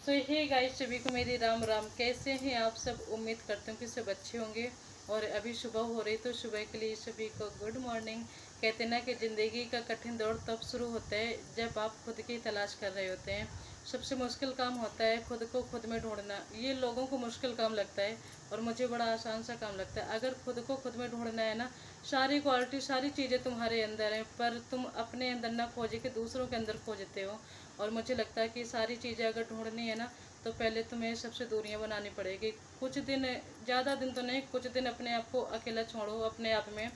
तो hey guys, सभी को मेरी राम राम। कैसे हैं आप सब? उम्मीद करती हूँ कि सब अच्छे होंगे। और अभी सुबह हो रही, तो सुबह के लिए सभी को गुड मॉर्निंग। कहते हैं ना कि ज़िंदगी का कठिन दौर तब शुरू होता है जब आप खुद की तलाश कर रहे होते हैं। सबसे मुश्किल काम होता है खुद को खुद में ढूंढना। ये लोगों को मुश्किल काम लगता है और मुझे बड़ा आसान सा काम लगता है। अगर खुद को खुद में ढूंढना है ना, सारी क्वालिटी सारी चीज़ें तुम्हारे अंदर हैं, पर तुम अपने अंदर ना खोजे के दूसरों के अंदर खोजते हो। और मुझे लगता है कि सारी चीज़ें अगर ढूंढनी है ना, तो पहले तुम्हें सबसे दूरियां बनानी पड़ेगी। कुछ दिन, ज़्यादा दिन तो नहीं, कुछ दिन अपने आप को अकेला छोड़ो अपने आप में।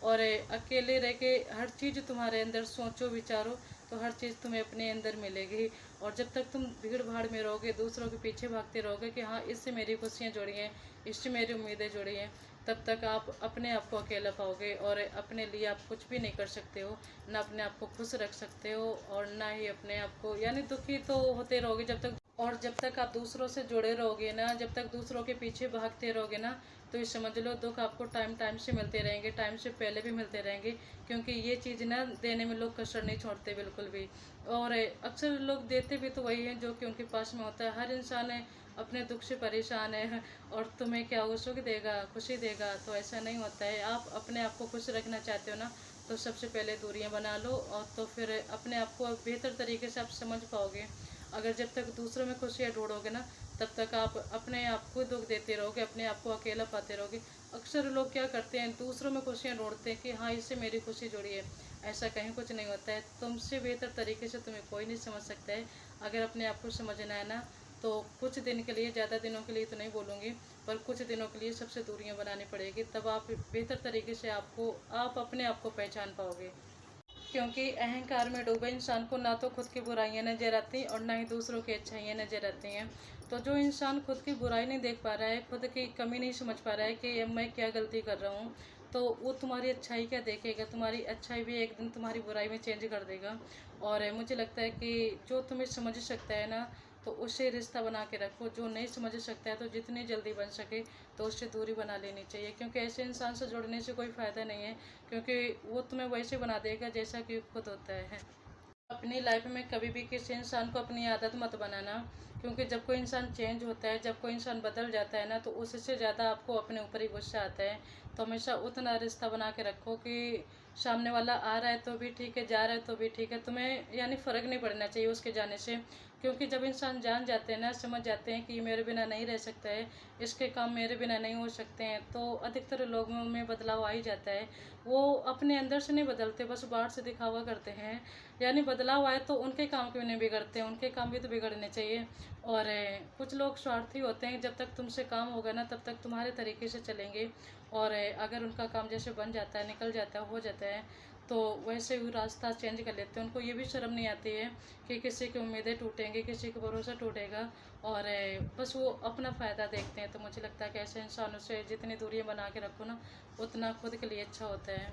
और अकेले रह के हर चीज़ तुम्हारे अंदर सोचो विचारो, तो हर चीज़ तुम्हें अपने अंदर मिलेगी। और जब तक तुम भीड़ भाड़ में रहोगे, दूसरों के पीछे भागते रहोगे कि हाँ इससे मेरी खुशियाँ जुड़ी हैं, इससे मेरी उम्मीदें जुड़ी हैं, तब तक आप अपने आप को अकेला पाओगे। और अपने लिए आप कुछ भी नहीं कर सकते हो, ना अपने आप को खुश रख सकते हो और ना ही अपने आप को, यानी दुखी तो होते रहोगे जब तक। और जब तक आप दूसरों से जुड़े रहोगे ना, जब तक दूसरों के पीछे भागते रहोगे ना, तो ये समझ लो दुख आपको टाइम टाइम से मिलते रहेंगे, टाइम से पहले भी मिलते रहेंगे। क्योंकि ये चीज़ ना देने में लोग कसर नहीं छोड़ते बिल्कुल भी। और अक्सर लोग देते भी तो वही हैं जो कि उनके पास में होता है। हर इंसान है अपने दुख से परेशान है, और तुम्हें क्या वो सुख देगा, खुशी देगा? तो ऐसा नहीं होता है। आप अपने आप को खुश रखना चाहते हो ना, तो सबसे पहले दूरियां बना लो, और तो फिर अपने आप को बेहतर तरीके से आप समझ पाओगे। अगर जब तक दूसरों में खुशियाँ ढूंढोगे ना, तब तक आप अपने आप को दुख देते रहोगे, अपने आप को अकेला पाते रहोगे। अक्सर लोग क्या करते हैं, दूसरों में खुशियाँ ढूंढते हैं कि हाँ इससे मेरी खुशी जुड़ी है। ऐसा कहीं कुछ नहीं होता है। तुमसे बेहतर तरीके से तुम्हें कोई नहीं समझ सकता है। अगर अपने आप को समझना है ना, तो कुछ दिन के लिए, ज़्यादा दिनों के लिए तो नहीं बोलूँगी, पर कुछ दिनों के लिए सबसे दूरियां बनानी पड़ेगी। तब आप बेहतर तरीके से आप अपने आप को पहचान पाओगे। क्योंकि अहंकार में डूबे इंसान को ना तो खुद की बुराइयां नजर आती और ना ही दूसरों की अच्छाइयां नजर आती हैं। तो जो इंसान खुद की बुराई नहीं देख पा रहा है, खुद की कमी नहीं समझ पा रहा है कि अब मैं क्या गलती कर रहा हूँ, तो वो तुम्हारी अच्छाई क्या देखेगा? तुम्हारी अच्छाई भी एक दिन तुम्हारी बुराई में चेंज कर देगा। और मुझे लगता है कि जो तुम्हें समझ सकता है ना, तो उससे रिश्ता बना के रखो। जो नहीं समझ सकता है, तो जितनी जल्दी बन सके तो उससे दूरी बना लेनी चाहिए। क्योंकि ऐसे इंसान से जुड़ने से कोई फ़ायदा नहीं है, क्योंकि वो तुम्हें वैसे बना देगा जैसा कि खुद होता है। अपनी लाइफ में कभी भी किसी इंसान को अपनी आदत मत बनाना। क्योंकि जब कोई इंसान चेंज होता है, जब कोई इंसान बदल जाता है ना, तो उससे ज़्यादा आपको अपने ऊपर ही गुस्सा आता है। तो हमेशा उतना रिश्ता बना के रखो कि सामने वाला आ रहा है तो भी ठीक है, जा रहा है तो भी ठीक है, तुम्हें यानी फ़र्क नहीं पड़ना चाहिए उसके जाने से। क्योंकि जब इंसान जान जाते हैं ना, समझ जाते हैं कि ये मेरे बिना नहीं रह सकता है, इसके काम मेरे बिना नहीं हो सकते हैं, तो अधिकतर लोगों में बदलाव आ ही जाता है। वो अपने अंदर से नहीं बदलते, बस बाहर से दिखावा करते हैं। यानी बदलाव आए तो उनके काम क्यों नहीं बिगड़ते हैं? उनके काम भी तो बिगड़ने चाहिए। और कुछ लोग स्वार्थी होते हैं, जब तक तुमसे काम होगा ना, तब तक तुम्हारे तरीके से चलेंगे। और अगर उनका काम जैसे बन जाता है, निकल जाता है, हो जाता है, तो वैसे ही रास्ता चेंज कर लेते हैं। उनको ये भी शर्म नहीं आती है कि किसी की उम्मीदें टूटेंगी, किसी का भरोसा टूटेगा। और बस वो अपना फ़ायदा देखते हैं। तो मुझे लगता है कि ऐसे इंसानों से जितनी दूरियां बना के रखो ना, उतना खुद के लिए अच्छा होता है।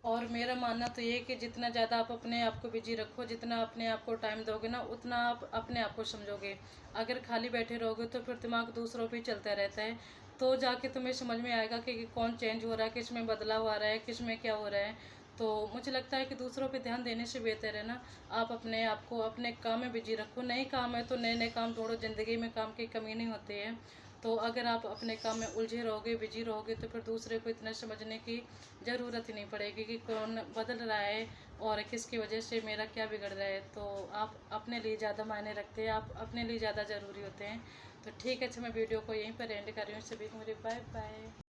और मेरा मानना तो ये है कि जितना ज़्यादा आप अपने आप को बिजी रखो, जितना अपने आप को टाइम दोगे ना, उतना आप अपने आप को समझोगे। अगर खाली बैठे रहोगे तो फिर दिमाग दूसरों पे ही चलता रहता है। तो जाके तुम्हें समझ में आएगा कि कौन चेंज हो रहा है, किस में बदलाव आ रहा है, किस में क्या हो रहा है। तो मुझे लगता है कि दूसरों पे ध्यान देने से बेहतर है ना, आप अपने आप को अपने काम में बिजी रखो। नए काम है तो नए नए काम ढूंढो, ज़िंदगी में काम की कमी नहीं होती है। तो अगर आप अपने काम में उलझे रहोगे, बिजी रहोगे, तो फिर दूसरे को इतना समझने की ज़रूरत ही नहीं पड़ेगी कि कौन बदल रहा है और किसकी वजह से मेरा क्या बिगड़ रहा है। तो आप अपने लिए ज़्यादा मायने रखते हैं, आप अपने लिए ज़्यादा ज़रूरी होते हैं। तो ठीक है, अच्छा मैं वीडियो को यहीं पर एंड कर रही हूँ। सभी को मेरे बाय बाय।